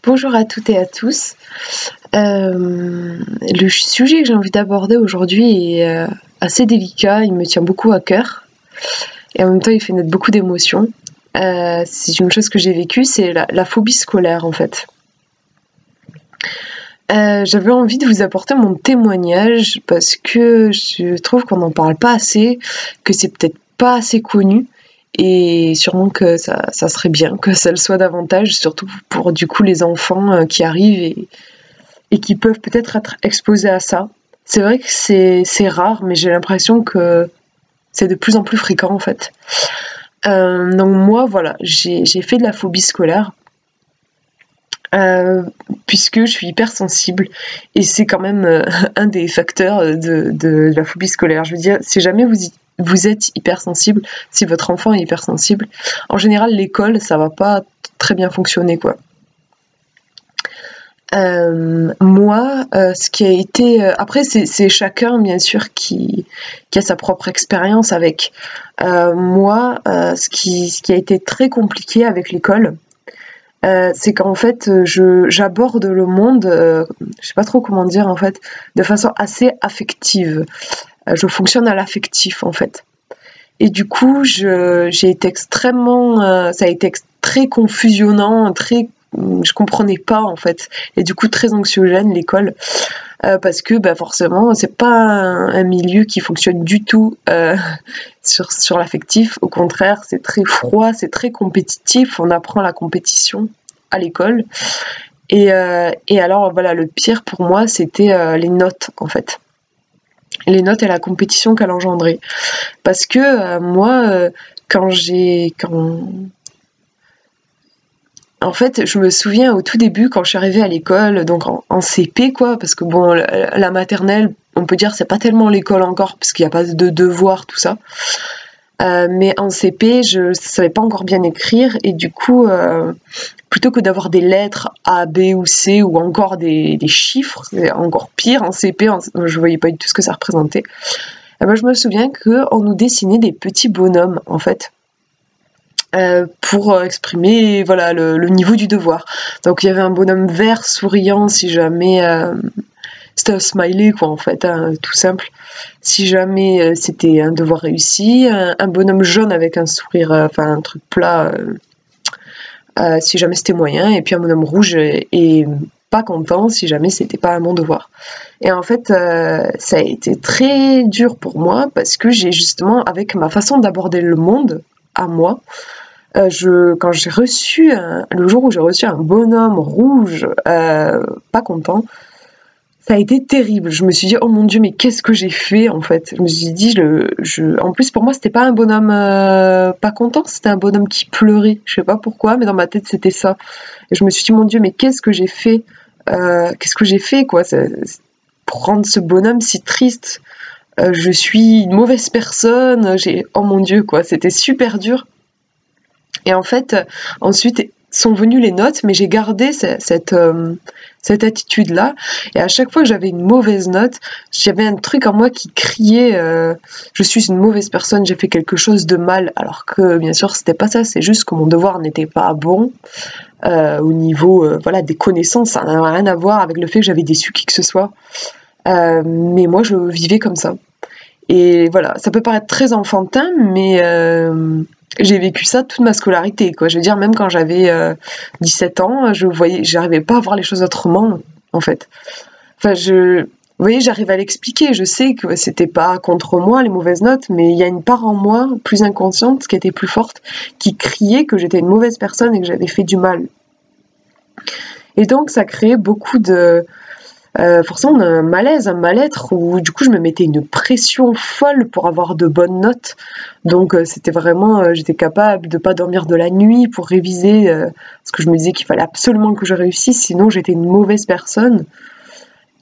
Bonjour à toutes et à tous. Le sujet que j'ai envie d'aborder aujourd'hui est assez délicat, il me tient beaucoup à cœur et en même temps il fait naître beaucoup d'émotions. C'est une chose que j'ai vécue, c'est la phobie scolaire en fait. J'avais envie de vous apporter mon témoignage parce que je trouve qu'on n'en parle pas assez, que c'est peut-être pas assez connu. Et sûrement que ça serait bien que ça le soit davantage, surtout pour du coup les enfants qui arrivent et qui peuvent peut-être être exposés à ça. C'est vrai que c'est rare, mais j'ai l'impression que c'est de plus en plus fréquent en fait. Donc moi voilà, j'ai fait de la phobie scolaire. Puisque je suis hypersensible et c'est quand même un des facteurs de la phobie scolaire. Je veux dire, si jamais vous êtes hypersensible, si votre enfant est hypersensible, en général l'école ça va pas très bien fonctionner quoi. Moi, ce qui a été après c'est chacun bien sûr qui a sa propre expérience avec. Moi, ce qui a été très compliqué avec l'école. C'est qu'en fait, j'aborde le monde, je sais pas trop comment dire en fait, de façon assez affective. Je fonctionne à l'affectif en fait. Et du coup, j'ai été extrêmement, ça a été très confusionnant, je comprenais pas en fait, et du coup très anxiogène l'école, parce que bah forcément c'est pas un milieu qui fonctionne du tout sur l'affectif. Au contraire, c'est très froid, c'est très compétitif, on apprend la compétition à l'école. Et alors voilà, le pire pour moi c'était les notes en fait. Les notes et la compétition qu'elle engendrait. Parce que moi, en fait, je me souviens au tout début quand je suis arrivée à l'école, donc en CP quoi, parce que bon, la maternelle, on peut dire c'est pas tellement l'école encore, parce qu'il n'y a pas de devoirs, tout ça. Mais en CP, je savais pas encore bien écrire et du coup, plutôt que d'avoir des lettres A, B ou C ou encore des chiffres, c'est encore pire en CP, je voyais pas du tout ce que ça représentait. Et ben, je me souviens qu'on nous dessinait des petits bonhommes en fait. Pour exprimer voilà le niveau du devoir. Donc il y avait un bonhomme vert souriant si jamais c'était un smiley quoi en fait, hein, tout simple. Si jamais c'était un devoir réussi, un bonhomme jaune avec un sourire, enfin un truc plat, si jamais c'était moyen, et puis un bonhomme rouge et pas content si jamais c'était pas un bon devoir. Et en fait, ça a été très dur pour moi parce que j'ai justement, avec ma façon d'aborder le monde à moi, quand j'ai reçu le jour où j'ai reçu un bonhomme rouge, pas content, ça a été terrible. Je me suis dit oh mon Dieu, mais qu'est-ce que j'ai fait en fait. Je me suis dit en plus pour moi c'était pas un bonhomme pas content, c'était un bonhomme qui pleurait. Je sais pas pourquoi, mais dans ma tête c'était ça. Et je me suis dit mon Dieu, mais qu'est-ce que j'ai fait, quoi, pour rendre ce bonhomme si triste. Je suis une mauvaise personne. Oh mon Dieu quoi, c'était super dur. Et en fait, ensuite sont venues les notes, mais j'ai gardé cette attitude-là. Et à chaque fois que j'avais une mauvaise note, j'avais un truc en moi qui criait je suis une mauvaise personne, j'ai fait quelque chose de mal. Alors que bien sûr, c'était pas ça, c'est juste que mon devoir n'était pas bon au niveau voilà, des connaissances. Ça n'a rien à voir avec le fait que j'avais déçu qui que ce soit. Mais moi, je vivais comme ça. Et voilà, ça peut paraître très enfantin, mais j'ai vécu ça toute ma scolarité, quoi. Je veux dire, même quand j'avais 17 ans, j'arrivais pas à voir les choses autrement, en fait. Enfin, vous voyez, j'arrive à l'expliquer. Je sais que c'était pas contre moi, les mauvaises notes, mais il y a une part en moi, plus inconsciente, qui était plus forte, qui criait que j'étais une mauvaise personne et que j'avais fait du mal. Et donc, ça créait beaucoup de... forcément un malaise, un mal-être où du coup je me mettais une pression folle pour avoir de bonnes notes. Donc c'était vraiment, j'étais capable de pas dormir de la nuit pour réviser parce que je me disais qu'il fallait absolument que je réussisse, sinon j'étais une mauvaise personne.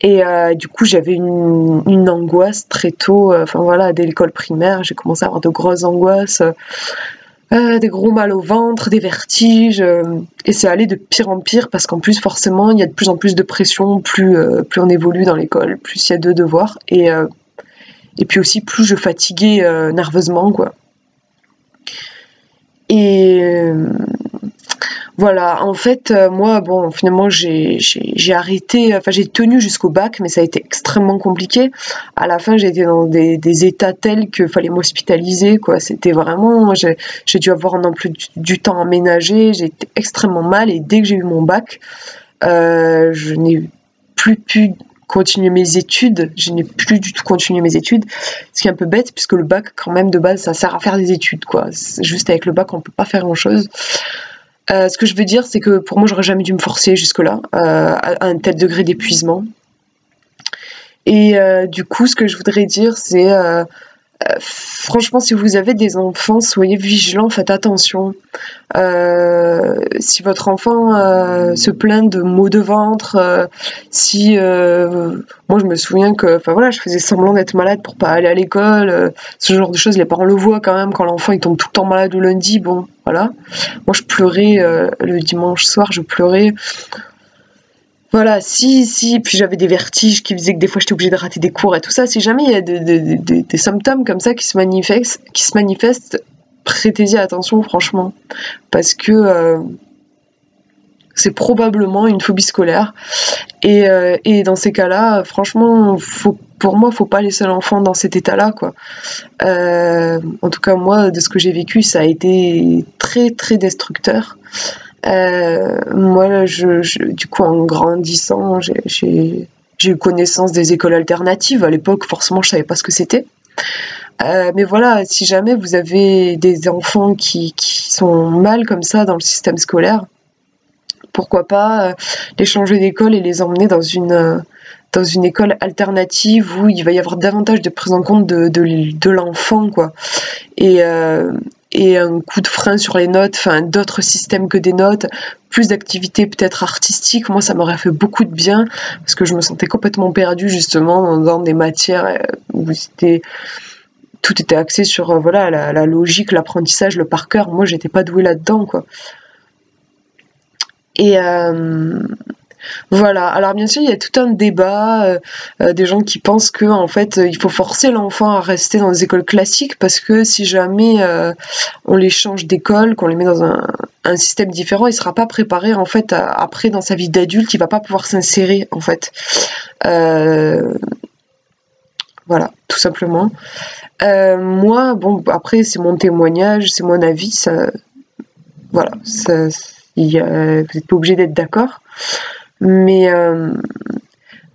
Et du coup j'avais une angoisse très tôt, enfin voilà, dès l'école primaire j'ai commencé à avoir de grosses angoisses. Des gros mal au ventre, des vertiges, et c'est allé de pire en pire parce qu'en plus forcément il y a de plus en plus de pression, plus on évolue dans l'école, plus il y a de devoirs et puis aussi plus je fatiguais nerveusement quoi. Et Voilà, en fait, moi, bon, finalement, j'ai arrêté, enfin, j'ai tenu jusqu'au bac, mais ça a été extrêmement compliqué. À la fin, j'ai été dans des états tels que fallait m'hospitaliser, quoi. C'était vraiment, j'ai dû avoir un emploi du temps aménagé, j'ai été extrêmement mal, et dès que j'ai eu mon bac, je n'ai plus pu continuer mes études, je n'ai plus du tout continué mes études, ce qui est un peu bête, puisque le bac, quand même, de base, ça sert à faire des études, quoi. Juste avec le bac, on peut pas faire grand-chose. Ce que je veux dire, c'est que pour moi, j'aurais jamais dû me forcer jusque-là, à un tel degré d'épuisement. Et du coup, ce que je voudrais dire, c'est franchement, si vous avez des enfants, soyez vigilants, faites attention. Si votre enfant se plaint de maux de ventre, si moi je me souviens que, enfin voilà, je faisais semblant d'être malade pour pas aller à l'école, ce genre de choses, les parents le voient quand même quand l'enfant il tombe tout le temps malade le lundi, bon voilà. Moi je pleurais le dimanche soir, je pleurais. Voilà, si, puis j'avais des vertiges qui faisaient que des fois j'étais obligée de rater des cours et tout ça. Si jamais il y a des symptômes comme ça qui se manifestent, prêtez-y attention, franchement, parce que c'est probablement une phobie scolaire. Et dans ces cas-là, franchement, pour moi, faut pas laisser l'enfant dans cet état-là, quoi. En tout cas, moi, de ce que j'ai vécu, ça a été très, très destructeur. Moi, du coup, en grandissant, j'ai eu connaissance des écoles alternatives. À l'époque, forcément, je savais pas ce que c'était. Mais voilà, si jamais vous avez des enfants qui sont mal comme ça dans le système scolaire, pourquoi pas les changer d'école et les emmener dans une école alternative où il va y avoir davantage de prise en compte de l'enfant, quoi. Et un coup de frein sur les notes, enfin d'autres systèmes que des notes, plus d'activités peut-être artistiques. Moi, ça m'aurait fait beaucoup de bien parce que je me sentais complètement perdue justement dans des matières où tout était axé sur voilà la logique, l'apprentissage, le par cœur. Moi, j'étais pas douée là-dedans, quoi. Et voilà. Alors bien sûr, il y a tout un débat des gens qui pensent que en fait, il faut forcer l'enfant à rester dans des écoles classiques parce que si jamais on les change d'école, qu'on les met dans un système différent, il sera pas préparé en fait après dans sa vie d'adulte, il va pas pouvoir s'insérer en fait. Voilà, tout simplement. Moi, bon, après c'est mon témoignage, c'est mon avis, ça, voilà, ça, vous n'êtes pas obligé d'être d'accord. Mais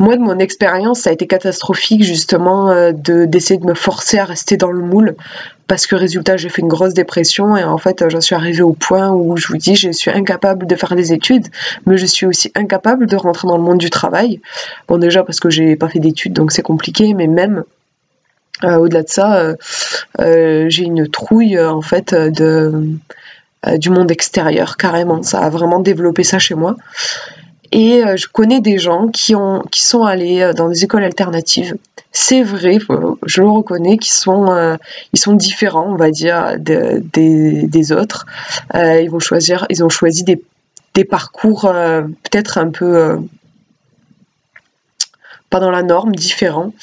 moi, de mon expérience, ça a été catastrophique justement d'essayer de me forcer à rester dans le moule parce que résultat, j'ai fait une grosse dépression et en fait, j'en suis arrivée au point où je vous dis, je suis incapable de faire des études, mais je suis aussi incapable de rentrer dans le monde du travail. Bon, déjà parce que j'ai pas fait d'études, donc c'est compliqué, mais même au-delà de ça, j'ai une trouille en fait du monde extérieur, carrément. Ça a vraiment développé ça chez moi. Et je connais des gens qui sont allés dans des écoles alternatives. C'est vrai, je le reconnais, ils sont différents, on va dire, des autres. Ils ont choisi des parcours peut-être un peu pas dans la norme, différents.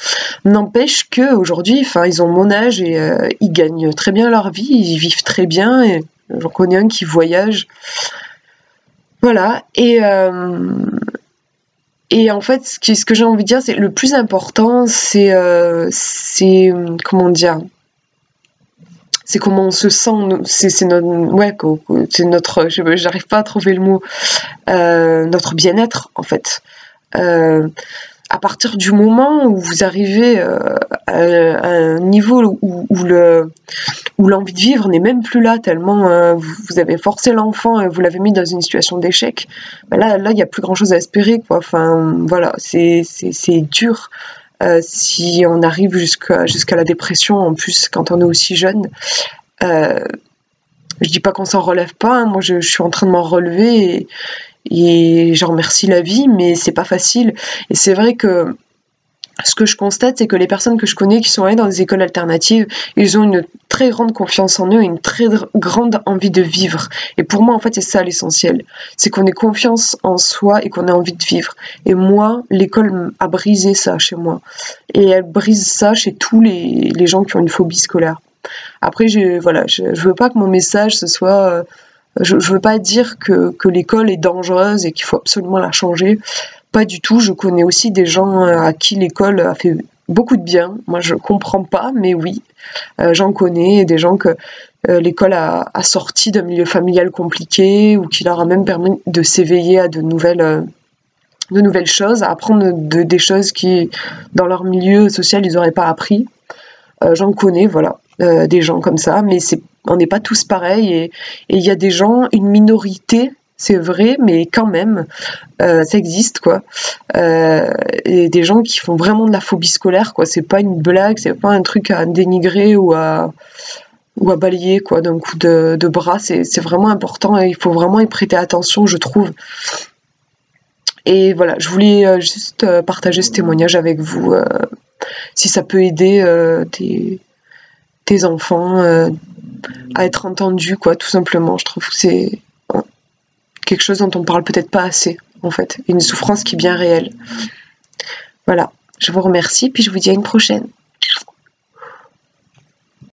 N'empêche que aujourd'hui, enfin, ils ont mon âge et ils gagnent très bien leur vie, ils vivent très bien. Et j'en connais un qui voyage. Voilà, et en fait, ce que j'ai envie de dire, c'est le plus important, c'est comment dire, c'est comment on se sent, c'est notre, ouais, c'est notre, j'arrive pas à trouver le mot, notre bien-être en fait. À partir du moment où vous arrivez à un niveau où l'envie de vivre n'est même plus là, tellement vous avez forcé l'enfant et vous l'avez mis dans une situation d'échec, ben là il n'y a plus grand chose à espérer, quoi. Enfin voilà, c'est dur si on arrive jusqu'à la dépression, en plus quand on est aussi jeune. Je dis pas qu'on s'en relève pas, hein. Moi je suis en train de m'en relever et j'en remercie la vie, mais c'est pas facile. Et c'est vrai que ce que je constate, c'est que les personnes que je connais qui sont allées dans des écoles alternatives, ils ont une très grande confiance en eux et une très grande envie de vivre. Et pour moi, en fait, c'est ça l'essentiel. C'est qu'on ait confiance en soi et qu'on ait envie de vivre. Et moi, l'école a brisé ça chez moi. Et elle brise ça chez tous les gens qui ont une phobie scolaire. Après, voilà, je veux pas que mon message, ce soit Je veux pas dire que l'école est dangereuse et qu'il faut absolument la changer. Pas du tout. Je connais aussi des gens à qui l'école a fait beaucoup de bien. Moi, je comprends pas, mais oui, j'en connais des gens que l'école a sorti d'un milieu familial compliqué ou qui leur a même permis de s'éveiller à de nouvelles choses, à apprendre des choses qui, dans leur milieu social, ils n'auraient pas appris. J'en connais, voilà, des gens comme ça, mais on n'est pas tous pareils et il y a des gens, une minorité, c'est vrai, mais quand même, ça existe, quoi. Et des gens qui font vraiment de la phobie scolaire, quoi. C'est pas une blague, c'est pas un truc à dénigrer ou à balayer, quoi, d'un coup de bras. C'est vraiment important et il faut vraiment y prêter attention, je trouve. Et voilà, je voulais juste partager ce témoignage avec vous, si ça peut aider tes enfants à être entendus, quoi, tout simplement. Je trouve que c'est quelque chose dont on parle peut-être pas assez, en fait. Une souffrance qui est bien réelle. Voilà, je vous remercie, puis je vous dis à une prochaine.